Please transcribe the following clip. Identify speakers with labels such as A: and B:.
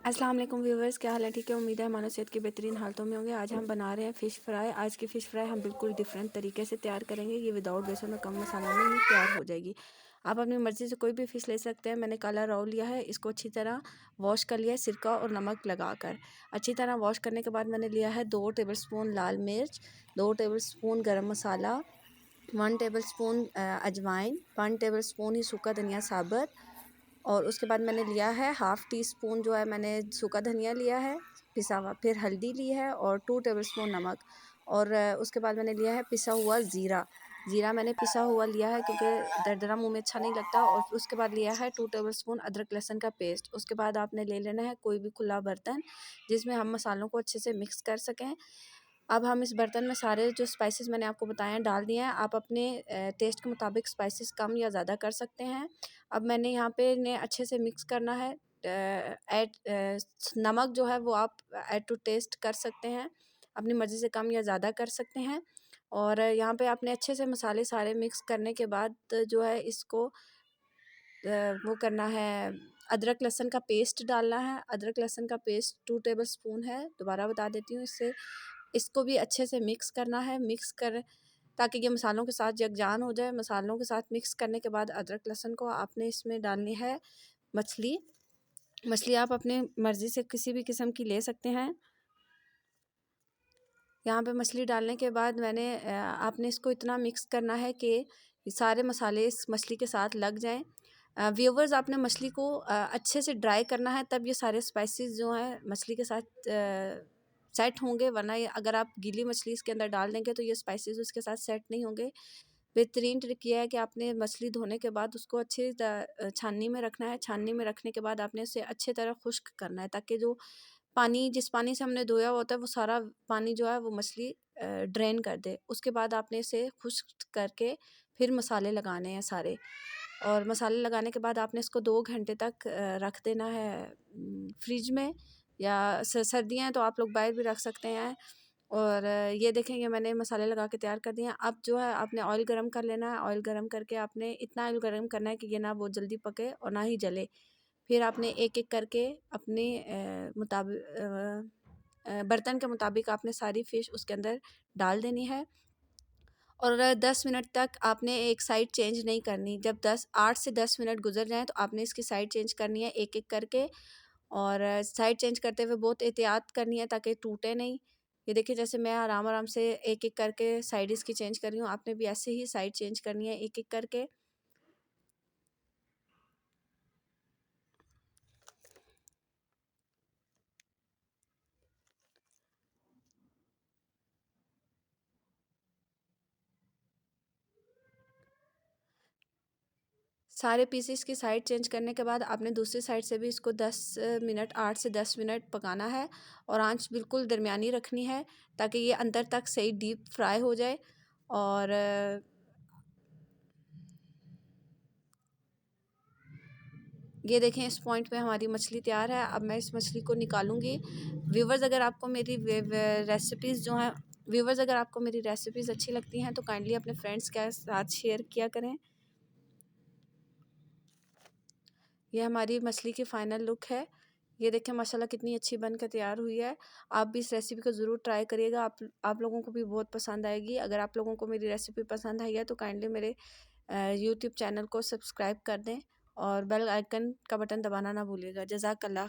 A: अस्सलाम वालेकुम व्यूवर्स, क्या हाल है? ठीक है, उम्मीद है हमारे सेहत की बेहतरीन हालतों में होंगे। आज हम बना रहे हैं फ़िश फ्राई। आज की फ़िश फ्राई हम बिल्कुल डिफरेंट तरीके से तैयार करेंगे। ये विदाउट बेसन और कम मसालों में ही तैयार हो जाएगी। आप अपनी मर्ज़ी से कोई भी फ़िश ले सकते हैं। मैंने काला रोहू लिया है, इसको अच्छी तरह वॉश कर लिया है सिरका और नमक लगाकर। अच्छी तरह वॉश करने के बाद मैंने लिया है 2 टेबलस्पून लाल मिर्च, 2 टेबलस्पून गरम मसाला, 1 टेबलस्पून अजवाइन, 1 टेबलस्पून ही सूखा धनिया साबुत, और उसके बाद मैंने लिया है हाफ़ टी स्पून जो है मैंने सूखा धनिया लिया है पिसा हुआ, फिर हल्दी ली है और 2 टेबलस्पून नमक, और उसके बाद मैंने लिया है पिसा हुआ ज़ीरा। ज़ीरा मैंने पिसा हुआ लिया है क्योंकि दरदरा मुंह में अच्छा नहीं लगता। और उसके बाद लिया है 2 टेबलस्पून अदरक लहसुन का पेस्ट। उसके बाद आपने ले लेना है कोई भी खुला बर्तन जिसमें हम मसालों को अच्छे से मिक्स कर सकें। अब हम इस बर्तन में सारे जो स्पाइसेस मैंने आपको बताए हैं डाल दिए हैं। आप अपने टेस्ट के मुताबिक स्पाइसेस कम या ज़्यादा कर सकते हैं। अब मैंने यहाँ पे इन्हें अच्छे से मिक्स करना है। नमक जो है वो आप ऐड टू टेस्ट कर सकते हैं, अपनी मर्ज़ी से कम या ज़्यादा कर सकते हैं। और यहाँ पे आपने अच्छे से मसाले सारे मिक्स करने के बाद जो है इसको वो करना है, अदरक लहसुन का पेस्ट डालना है। अदरक लहसुन का पेस्ट 2 टेबलस्पून है, दोबारा बता देती हूँ। इसको भी अच्छे से मिक्स करना है, मिक्स कर ताकि ये मसालों के साथ यकजान हो जाए। मसालों के साथ मिक्स करने के बाद अदरक लहसुन को आपने इसमें डालनी है मछली। मछली आप अपनी मर्ज़ी से किसी भी किस्म की ले सकते हैं। यहाँ पे मछली डालने के बाद आपने इसको इतना मिक्स करना है कि सारे मसाले इस मछली के साथ लग जाएं। व्यूवर्स, आपने मछली को अच्छे से ड्राई करना है, तब ये सारे स्पाइसेस जो हैं मछली के साथ सेट होंगे, वरना ये अगर आप गीली मछली इसके अंदर डाल देंगे तो ये स्पाइसेस उसके साथ सेट नहीं होंगे। बेहतरीन ट्रिक ये है कि आपने मछली धोने के बाद उसको अच्छी छाननी में रखना है। छाननी में रखने के बाद आपने उसे अच्छी तरह खुश्क करना है ताकि जो जिस पानी से हमने धोया होता है वो सारा पानी जो है वो मछली ड्रेन कर दे। उसके बाद आपने इसे खुश्क करके फिर मसाले लगाने हैं सारे, और मसाले लगाने के बाद आपने इसको 2 घंटे तक रख देना है फ्रिज में, या सर्दियाँ हैं तो आप लोग बाहर भी रख सकते हैं। और ये देखें ये मैंने मसाले लगा के तैयार कर दिए हैं। अब जो है आपने ऑयल गरम कर लेना है। ऑयल गरम करके आपने इतना ऑयल गरम करना है कि ये ना बहुत जल्दी पके और ना ही जले। फिर आपने एक-एक करके अपने बर्तन के मुताबिक आपने सारी फ़िश उसके अंदर डाल देनी है, और 10 मिनट तक आपने एक साइड चेंज नहीं करनी। जब 8 से 10 मिनट गुजर जाएँ तो आपने इसकी साइड चेंज करनी है एक-एक करके, और साइड चेंज करते हुए बहुत एहतियात करनी है ताकि टूटे नहीं। ये देखिए जैसे मैं आराम-आराम से एक-एक करके साइड इसकी चेंज कर रही हूँ, आपने भी ऐसे ही साइड चेंज करनी है एक-एक करके। सारे पीसेस की साइड चेंज करने के बाद आपने दूसरी साइड से भी इसको 8 से 10 मिनट पकाना है, और आंच बिल्कुल दरमियानी रखनी है ताकि ये अंदर तक सही डीप फ्राई हो जाए। और ये देखें इस पॉइंट पे हमारी मछली तैयार है। अब मैं इस मछली को निकालूंगी। व्यूवर्स, अगर आपको मेरी रेसिपीज़ जो हैं व्यूवर्स अगर आपको मेरी रेसिपीज़ अच्छी लगती हैं तो काइंडली अपने फ्रेंड्स के साथ शेयर किया करें। ये हमारी मछली की फ़ाइनल लुक है। ये देखें माशाल्लाह कितनी अच्छी बनकर तैयार हुई है। आप भी इस रेसिपी को ज़रूर ट्राई करिएगा, आप लोगों को भी बहुत पसंद आएगी। अगर आप लोगों को मेरी रेसिपी पसंद आई है तो काइंडली मेरे यूट्यूब चैनल को सब्सक्राइब कर दें और बेल आइकन का बटन दबाना ना भूलिएगा। जज़ाकल्लाह।